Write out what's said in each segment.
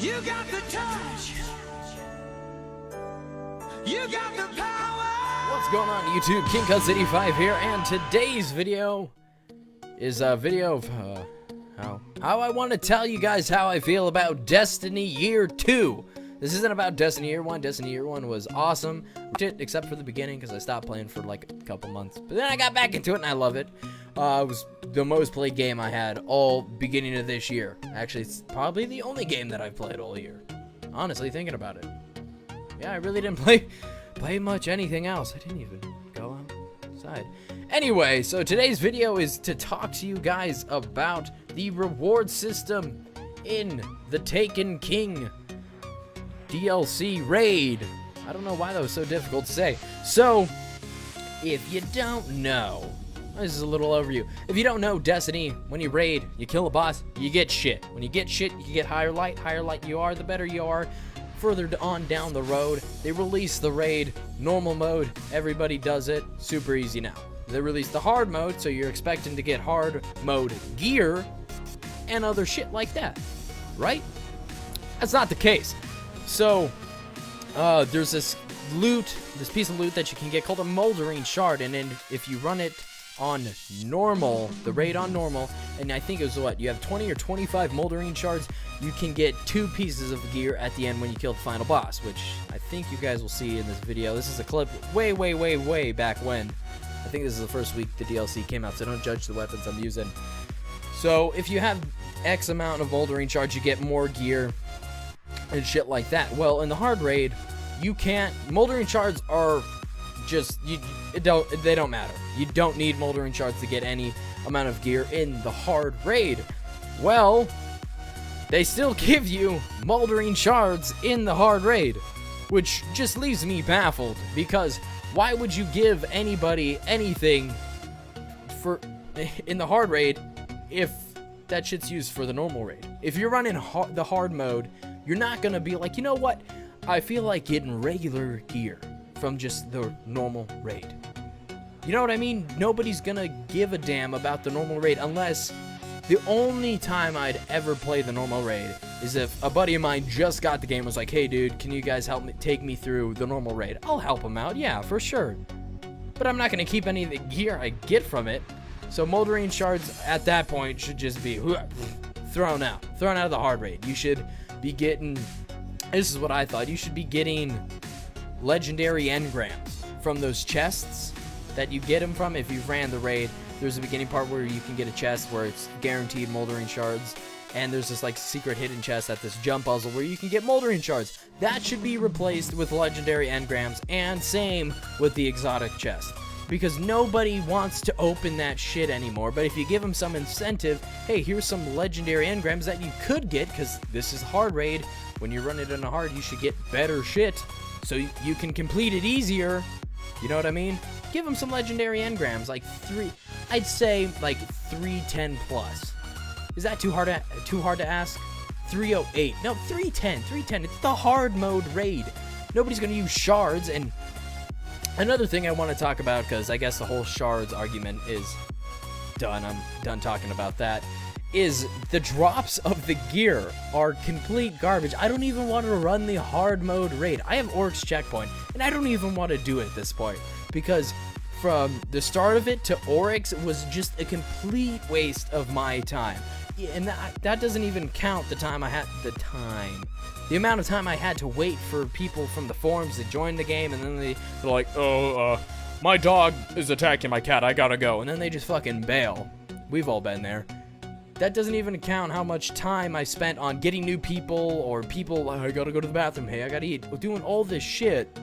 You got the touch. You got the power. What's going on YouTube? KingCuz85 here, and today's video is a video of how I want to tell you guys how I feel about Destiny Year 2. This isn't about Destiny Year 1. Destiny Year 1 was awesome, except for the beginning because I stopped playing for like a couple months. But then I got back into it and I love it. It was the most played game I had all beginning of this year. Actually, it's probably the only game that I've played all year. Honestly, thinking about it. Yeah, I really didn't play much anything else. I didn't even go outside. Anyway, so today's video is to talk to you guys about the reward system in the Taken King DLC raid. I don't know why that was so difficult to say. So, if you don't know, this is a little overview. If you don't know Destiny, when you raid, you kill a boss, you get shit. When you get shit, you get higher light. Higher light you are, the better you are. Further on down the road, they release the raid normal mode. Everybody does it. Super easy now. They release the hard mode, so you're expecting to get hard mode gear and other shit like that, right? That's not the case. So, there's this piece of loot that you can get called a Moldering Shard, and then if you run it on normal, the raid on normal, and I think it was what, you have 20 or 25 Moldering Shards, you can get 2 pieces of gear at the end when you kill the final boss, which I think you guys will see in this video. This is a clip way back when. I think this is the first week the DLC came out, so don't judge the weapons I'm using. So, if you have X amount of Moldering Shards, you get more gear and shit like that. Well, in the hard raid, you can't. Moldering Shards are just they don't matter. You don't need Moldering Shards to get any amount of gear in the hard raid. Well, they still give you Moldering Shards in the hard raid, which just leaves me baffled, because why would you give anybody anything for in the hard raid if that shit's used for the normal raid? If you're running the hard mode, you're not gonna be like, you know what, I feel like getting regular gear from just the normal raid. You know what I mean? Nobody's gonna give a damn about the normal raid, unless the only time I'd ever play the normal raid is if a buddy of mine just got the game and was like, hey dude, can you guys help me take me through the normal raid? I'll help him out, yeah, for sure. But I'm not gonna keep any of the gear I get from it. So Moldering Shards at that point should just be thrown out of the hard raid. You should be getting, this is what I thought, you should be getting legendary engrams from those chests that you get them from if you ran the raid. There's a beginning part where you can get a chest where it's guaranteed Moldering Shards, and there's this like secret hidden chest at this jump puzzle where you can get Moldering Shards. That should be replaced with legendary engrams, and same with the exotic chest, because nobody wants to open that shit anymore. But if you give them some incentive, hey, here's some legendary engrams that you could get, because this is hard raid. When you run it in a hard, you should get better shit so you can complete it easier. You know what I mean? Give them some legendary engrams, like 3, I'd say like 310 plus. Is that too hard to ask? 308. No, 310. 310. It's the hard mode raid. Nobody's gonna use shards. And another thing I want to talk about, because I guess the whole shards argument is done. I'm done talking about that. Is the drops of the gear are complete garbage. I don't even want to run the hard mode raid. I have Oryx Checkpoint, and I don't even want to do it at this point, because from the start of it to Oryx, it was just a complete waste of my time. And that doesn't even count the time I had, the amount of time I had to wait for people from the forums to join the game, and then they're like, oh, my dog is attacking my cat, I gotta go. And then they just fucking bail. We've all been there. That doesn't even count how much time I spent on getting new people, or people, I gotta go to the bathroom, hey, I gotta eat, doing all this shit.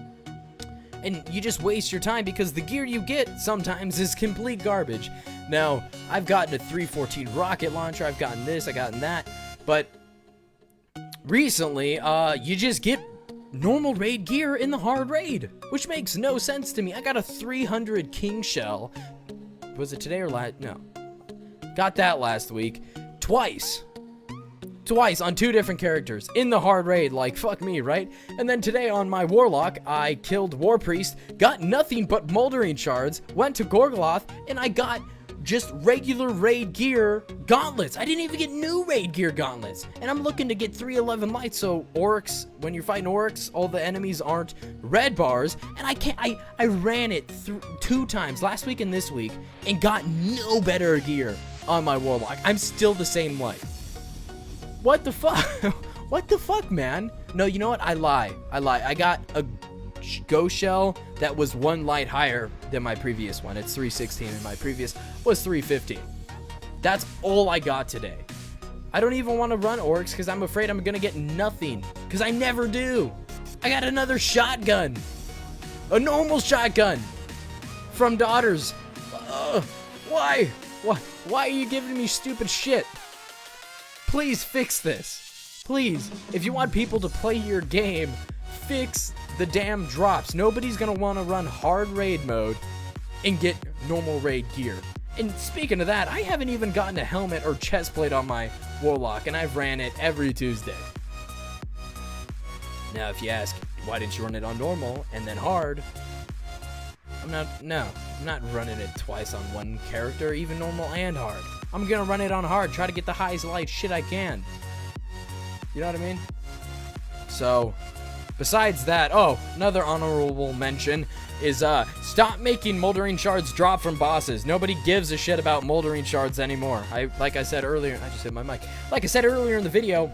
And you just waste your time because the gear you get sometimes is complete garbage. Now, I've gotten a 314 rocket launcher, I've gotten this, I've gotten that, but recently, you just get normal raid gear in the hard raid, which makes no sense to me. I got a 300 king shell. Was it today or last? No. Got that last week. Twice on 2 different characters in the hard raid. Like, fuck me, right? And then today on my warlock, I killed War Priest, got nothing but Moldering Shards, went to Gorgoloth, and I got just regular raid gear gauntlets. I didn't even get new raid gear gauntlets. And I'm looking to get 311 lights, so orcs, when you're fighting orcs, all the enemies aren't red bars. And I ran it through 2 times, last week and this week, and got no better gear on my warlock. I'm still the same light. What the fuck? What the fuck, man? No, you know what? I lie. I got a ghost shell that was 1 light higher than my previous one. It's 316 and my previous was 350. That's all I got today. I don't even want to run orcs because I'm afraid I'm gonna get nothing, because I never do. I got another shotgun, a normal shotgun from Daughters. Why are you giving me stupid shit? Please fix this. Please, if you want people to play your game, fix the damn drops. Nobody's gonna want to run hard raid mode and get normal raid gear. And speaking of that, I haven't even gotten a helmet or chest plate on my warlock, and I've ran it every Tuesday. Now, if you ask, why didn't you run it on normal and then hard? I'm not running it twice on one character, even normal and hard. I'm gonna run it on hard, try to get the highest light shit I can. You know what I mean? So, besides that, oh, another honorable mention is stop making moldering shards drop from bosses. Nobody gives a shit about moldering shards anymore. Like I said earlier, I just hit my mic. Like I said earlier in the video,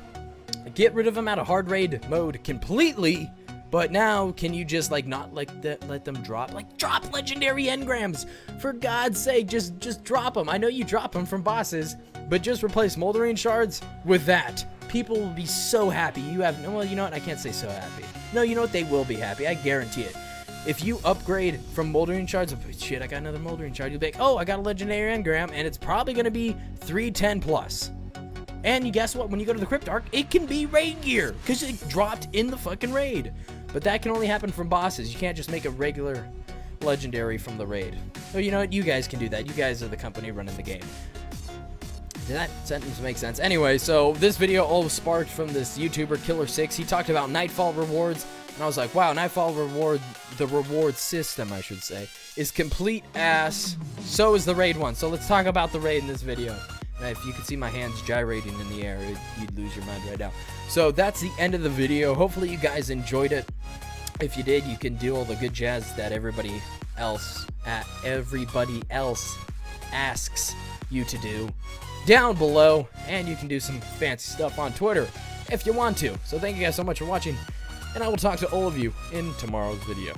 get rid of them out of hard raid mode completely. But now, can you just like not let them drop? Like, drop legendary engrams, for God's sake. Just drop them. I know you drop them from bosses, but just replace moldering shards with that. People will be so happy. Well, you know what? I can't say so happy. No, you know what? They will be happy. I guarantee it. If you upgrade from moldering shards, shit, I got another moldering shard. You'll be like, oh, I got a legendary engram, and it's probably gonna be 310 plus. And you guess what? When you go to the Crypt Arc, it can be raid gear because it dropped in the fucking raid. But that can only happen from bosses. You can't just make a regular legendary from the raid. So you know what? You guys can do that. You guys are the company running the game. Did that sentence make sense? Anyway, so this video all sparked from this YouTuber, Killer6. He talked about Nightfall rewards, and I was like, wow, Nightfall reward, the reward system, I should say, is complete ass. So is the raid one. So let's talk about the raid in this video. And if you could see my hands gyrating in the air, you'd lose your mind right now. So that's the end of the video. Hopefully you guys enjoyed it. If you did, you can do all the good jazz that everybody else asks you to do down below, and you can do some fancy stuff on Twitter if you want to. So thank you guys so much for watching, and I will talk to all of you in tomorrow's video.